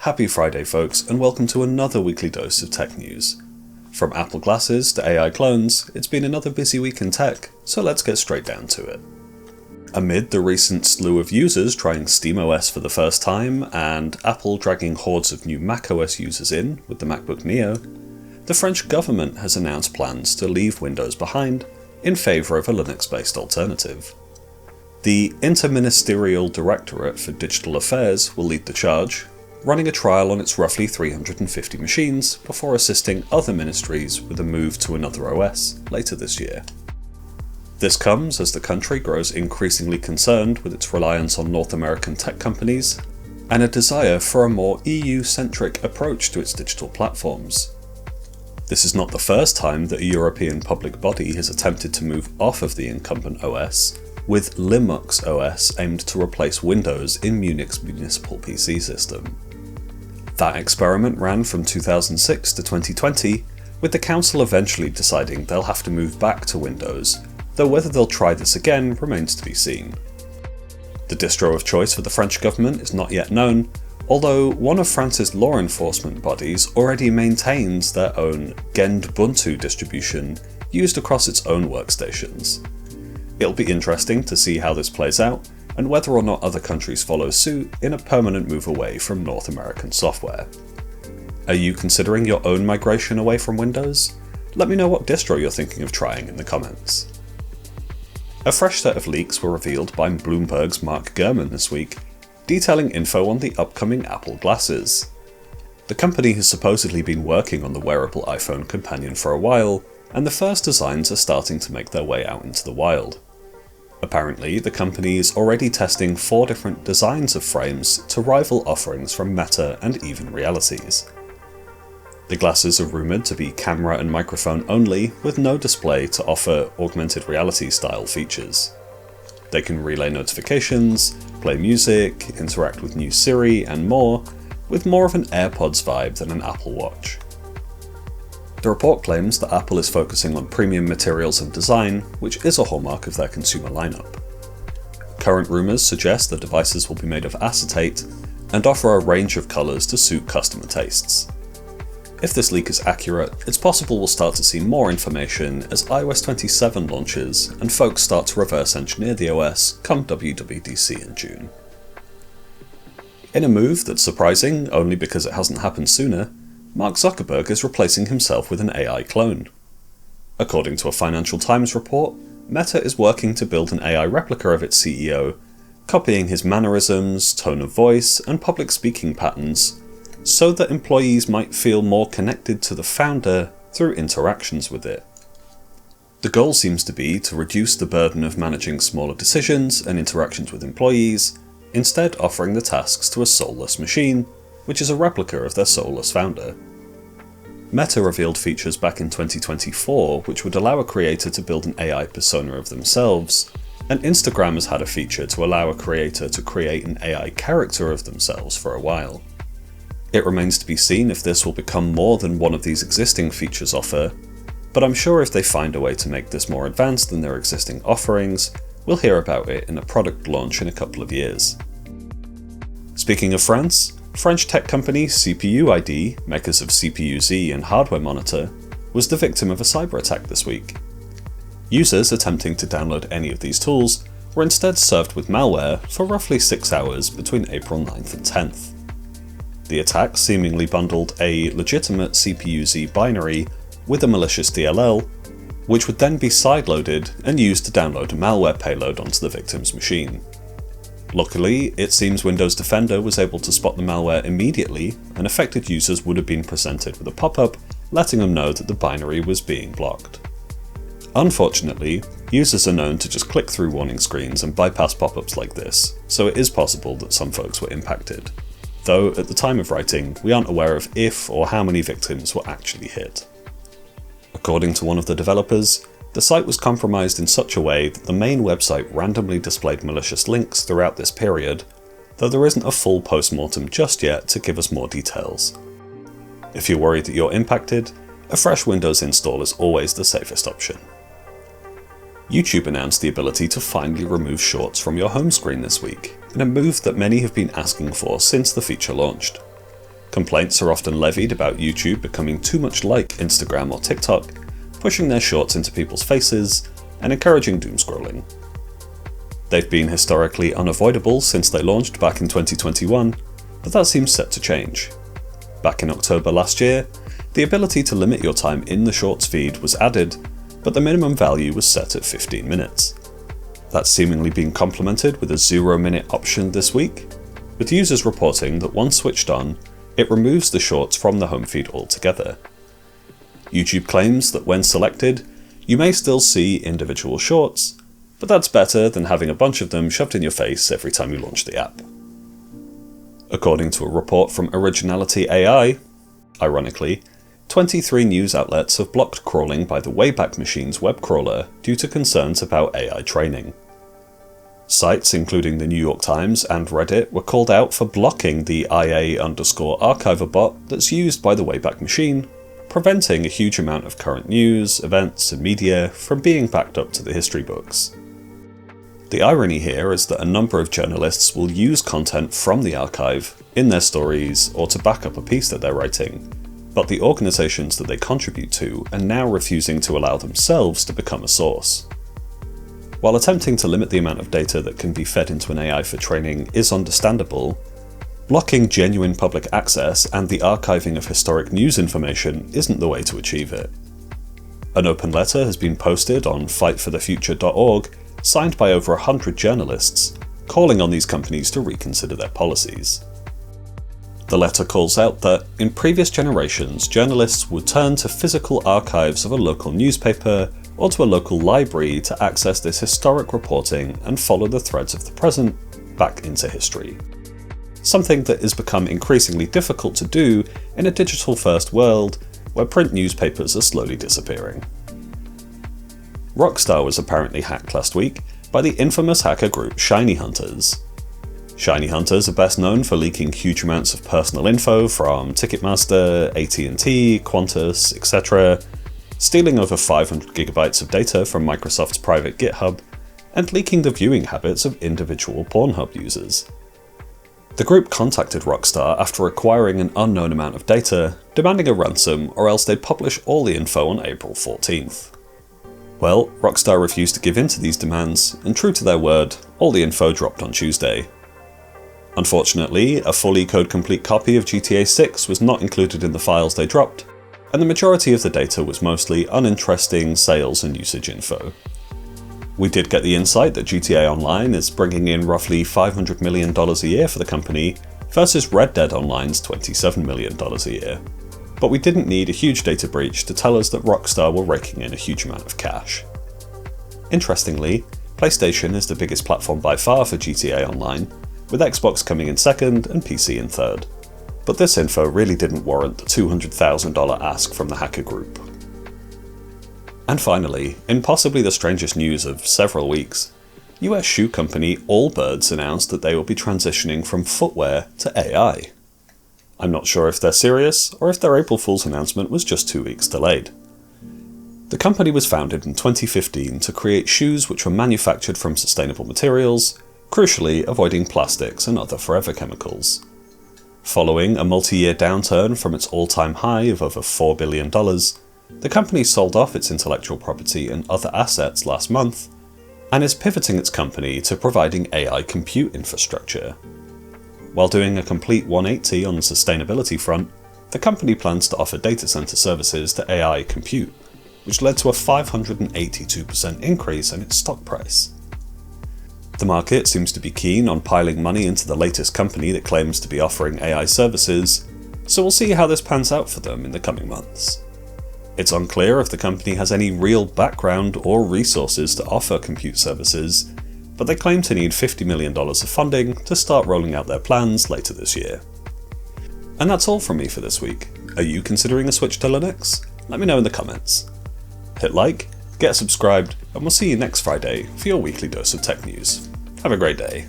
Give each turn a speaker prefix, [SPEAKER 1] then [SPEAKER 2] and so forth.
[SPEAKER 1] Happy Friday folks, and welcome to another weekly dose of tech news. From Apple Glasses to AI clones, it's been another busy week in tech, so let's get straight down to it. Amid the recent slew of users trying SteamOS for the first time, and Apple dragging hordes of new macOS users in with the MacBook Neo, the French government has announced plans to leave Windows behind in favour of a Linux-based alternative. The Interministerial Directorate for Digital Affairs will lead the charge, running a trial on its roughly 350 machines before assisting other ministries with a move to another OS later this year. This comes as the country grows increasingly concerned with its reliance on North American tech companies and a desire for a more EU-centric approach to its digital platforms. This is not the first time that a European public body has attempted to move off of the incumbent OS, with Linux OS aimed to replace Windows in Munich's municipal PC system. That experiment ran from 2006 to 2020, with the council eventually deciding they'll have to move back to Windows, though whether they'll try this again remains to be seen. The distro of choice for the French government is not yet known, although one of France's law enforcement bodies already maintains their own Gendbuntu distribution used across its own workstations. It'll be interesting to see how this plays out, and whether or not other countries follow suit in a permanent move away from North American software. Are you considering your own migration away from Windows? Let me know what distro you're thinking of trying in the comments. A fresh set of leaks were revealed by Bloomberg's Mark Gurman this week, detailing info on the upcoming Apple Glasses. The company has supposedly been working on the wearable iPhone companion for a while, and the first designs are starting to make their way out into the wild. Apparently, the company is already testing 4 different designs of frames to rival offerings from Meta and Even Realities. The glasses are rumoured to be camera and microphone only, with no display to offer augmented reality style features. They can relay notifications, play music, interact with new Siri and more, with more of an AirPods vibe than an Apple Watch. The report claims that Apple is focusing on premium materials and design, which is a hallmark of their consumer lineup. Current rumours suggest the devices will be made of acetate and offer a range of colours to suit customer tastes. If this leak is accurate, it's possible we'll start to see more information as iOS 27 launches and folks start to reverse engineer the OS come WWDC in June. In a move that's surprising only because it hasn't happened sooner, Mark Zuckerberg is replacing himself with an AI clone. According to a Financial Times report, Meta is working to build an AI replica of its CEO, copying his mannerisms, tone of voice, and public speaking patterns, so that employees might feel more connected to the founder through interactions with it. The goal seems to be to reduce the burden of managing smaller decisions and interactions with employees, instead offering the tasks to a soulless machine, which is a replica of their soulless founder. Meta revealed features back in 2024 which would allow a creator to build an AI persona of themselves, and Instagram has had a feature to allow a creator to create an AI character of themselves for a while. It remains to be seen if this will become more than one of these existing features offer, but I'm sure if they find a way to make this more advanced than their existing offerings, we'll hear about it in a product launch in a couple of years. Speaking of France, French tech company CPUID, makers of CPU-Z and Hardware Monitor, was the victim of a cyber attack this week. Users attempting to download any of these tools were instead served with malware for roughly 6 hours between April 9th and 10th. The attack seemingly bundled a legitimate CPU-Z binary with a malicious DLL, which would then be sideloaded and used to download a malware payload onto the victim's machine. Luckily, it seems Windows Defender was able to spot the malware immediately, and affected users would have been presented with a pop-up letting them know that the binary was being blocked. Unfortunately, users are known to just click through warning screens and bypass pop-ups like this, so it is possible that some folks were impacted. Though at the time of writing, we aren't aware of if or how many victims were actually hit. According to one of the developers, the site was compromised in such a way that the main website randomly displayed malicious links throughout this period, though there isn't a full post-mortem just yet to give us more details. If you're worried that you're impacted, a fresh Windows install is always the safest option. YouTube announced the ability to finally remove shorts from your home screen this week, in a move that many have been asking for since the feature launched. Complaints are often levied about YouTube becoming too much like Instagram or TikTok, pushing their shorts into people's faces and encouraging doom scrolling. They've been historically unavoidable since they launched back in 2021, but that seems set to change. Back in October last year, the ability to limit your time in the Shorts feed was added, but the minimum value was set at 15 minutes. That's seemingly been complemented with a 0-minute option this week, with users reporting that once switched on, it removes the Shorts from the home feed altogether. YouTube claims that when selected, you may still see individual Shorts, but that's better than having a bunch of them shoved in your face every time you launch the app. According to a report from Originality AI, ironically, 23 news outlets have blocked crawling by the Wayback Machine's web crawler due to concerns about AI training. Sites including the New York Times and Reddit were called out for blocking the IA_archiver bot that's used by the Wayback Machine, preventing a huge amount of current news, events, and media from being backed up to the history books. The irony here is that a number of journalists will use content from the archive in their stories or to back up a piece that they're writing, but the organisations that they contribute to are now refusing to allow themselves to become a source. While attempting to limit the amount of data that can be fed into an AI for training is understandable, blocking genuine public access and the archiving of historic news information isn't the way to achieve it. An open letter has been posted on fightforthefuture.org, signed by over 100 journalists, calling on these companies to reconsider their policies. The letter calls out that, in previous generations, journalists would turn to physical archives of a local newspaper or to a local library to access this historic reporting and follow the threads of the present back into history. Something that has become increasingly difficult to do in a digital-first world where print newspapers are slowly disappearing. Rockstar was apparently hacked last week by the infamous hacker group ShinyHunters. ShinyHunters are best known for leaking huge amounts of personal info from Ticketmaster, AT&T, Qantas, etc., stealing over 500 gigabytes of data from Microsoft's private GitHub, and leaking the viewing habits of individual Pornhub users. The group contacted Rockstar after acquiring an unknown amount of data, demanding a ransom or else they'd publish all the info on April 14th. Well, Rockstar refused to give in to these demands, and true to their word, all the info dropped on Tuesday. Unfortunately, a fully code-complete copy of GTA 6 was not included in the files they dropped, and the majority of the data was mostly uninteresting sales and usage info. We did get the insight that GTA Online is bringing in roughly $500 million a year for the company, versus Red Dead Online's $27 million a year. But we didn't need a huge data breach to tell us that Rockstar were raking in a huge amount of cash. Interestingly, PlayStation is the biggest platform by far for GTA Online, with Xbox coming in second and PC in third. But this info really didn't warrant the $200,000 ask from the hacker group. And finally, in possibly the strangest news of several weeks, US shoe company Allbirds announced that they will be transitioning from footwear to AI. I'm not sure if they're serious or if their April Fool's announcement was just 2 weeks delayed. The company was founded in 2015 to create shoes which were manufactured from sustainable materials, crucially avoiding plastics and other forever chemicals. Following a multi-year downturn from its all-time high of over $4 billion, the company sold off its intellectual property and other assets last month, and is pivoting its company to providing AI compute infrastructure. While doing a complete 180 on the sustainability front, the company plans to offer data center services to AI compute, which led to a 582% increase in its stock price. The market seems to be keen on piling money into the latest company that claims to be offering AI services, so we'll see how this pans out for them in the coming months. It's unclear if the company has any real background or resources to offer compute services, but they claim to need $50 million of funding to start rolling out their plans later this year. And that's all from me for this week. Are you considering a switch to Linux? Let me know in the comments. Hit like, get subscribed, and we'll see you next Friday for your weekly dose of tech news. Have a great day.